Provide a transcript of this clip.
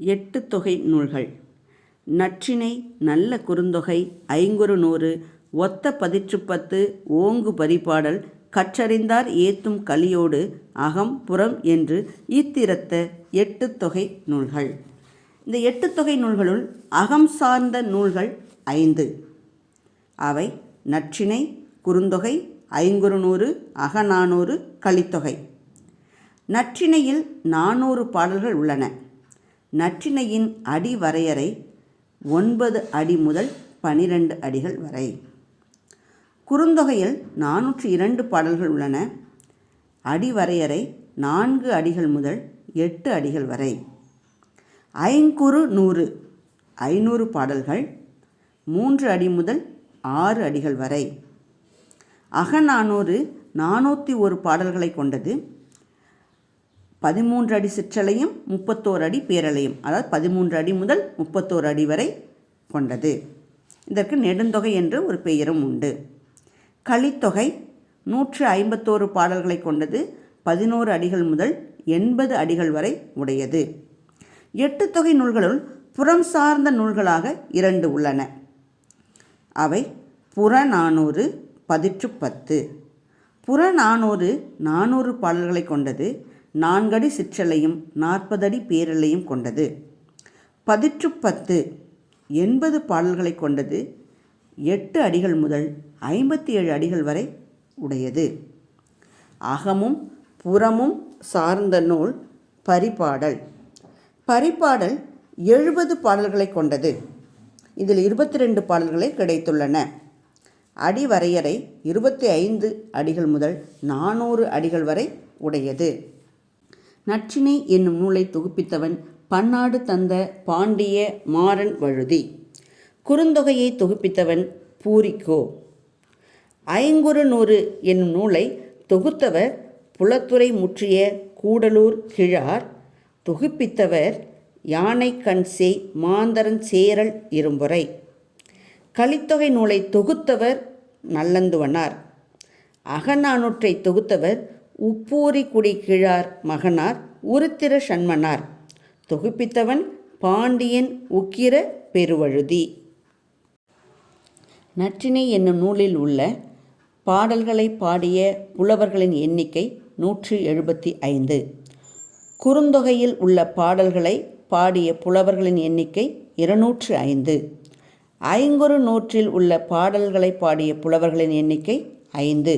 எட்டு தொகை நூல்கள். நற்றிணை, நல்ல குறுந்தொகை, ஐங்குறு நூறு, ஒத்த பதிற்றுப்பத்து, ஓங்கு பரிபாடல், கற்றறிந்தார் ஏத்தும் கலியோடு, அகம் புறம் என்று இத்திரத்த எட்டு தொகை நூல்கள். இந்த எட்டு தொகை நூல்களுள் அகம் சார்ந்த நூல்கள் 5. அவை நற்றிணை, குறுந்தொகை, ஐங்குறு நூறு, அகநானூறு, கலித்தொகை. நற்றிணையில் 400 பாடல்கள் உள்ளன. நற்றிணையின் அடி வரையறை 9 அடி முதல் 12 அடிகள் வரை. குறுந்தொகையில் 402 பாடல்கள் உள்ளன. அடி வரையறை 4 அடிகள் முதல் 8 அடிகள் வரை. ஐங்குறு நூறு 500 பாடல்கள் 3 அடி முதல் 6 அடிகள் வரை. அகநானூறு 401 பாடல்களை கொண்டது. 13 அடி சிற்றலையும் 31 அடி பேரலையும், அதாவது 13 அடி முதல் 31 அடி வரை கொண்டது. இதற்கு நெடுந்தொகை என்று ஒரு பெயரும் உண்டு. கலித்தொகை 151 பாடல்களை கொண்டது. 11 அடிகள் முதல் 80 அடிகள் வரை உடையது. 8 தொகை நூல்களுள் புறம் சார்ந்த நூல்களாக 2 உள்ளன. அவை புறநானூறு, பதிற்றுப்பத்து. புறநானூறு 400 பாடல்களை கொண்டது. 4 அடி சிற்றலையும் 40 அடி பேரலையும் கொண்டது. பதிற்றுப்பத்து 80 பாடல்களை கொண்டது. 8 அடிகள் முதல் 57 அடிகள் வரை உடையது. அகமும் புறமும் சார்ந்த நூல் பரிபாடல். பரிபாடல் 70 பாடல்களை கொண்டது. இதில் 22 பாடல்களை கிடைத்துள்ளன. அடி வரையறை 25 அடிகள் முதல் 400 அடிகள் வரை உடையது. நற்றிணை என்னும் நூலை தொகுப்பித்தவன் பன்னாடு தந்த பாண்டிய மாறன் வழுதி. குறுந்தொகையை தொகுப்பித்தவன் பூரிக்கோ. ஐங்குறு நூறு என்னும் நூலை தொகுத்தவர் புலத்துறை முற்றிய கூடலூர் கிழார். தொகுப்பித்தவர் யானைக்கண்சேய் மாந்தரன் சேரல் இரும்புரை. கலித்தொகை நூலை தொகுத்தவர் நல்லந்துவனார். அகநானூற்றை தொகுத்தவர் உப்பூரிக்குடி கிழார் மகனார் உருத்திர சண்மனார். தொகுப்பித்தவன் பாண்டியன் உக்கிர பெருவழுதி. நற்றிணை என்னும் நூலில் உள்ள பாடல்களை பாடிய புலவர்களின் எண்ணிக்கை 175. குறுந்தொகையில் உள்ள பாடல்களை பாடிய புலவர்களின் எண்ணிக்கை 205. ஐங்குறு நூற்றில் உள்ள பாடல்களை பாடிய புலவர்களின் எண்ணிக்கை 5.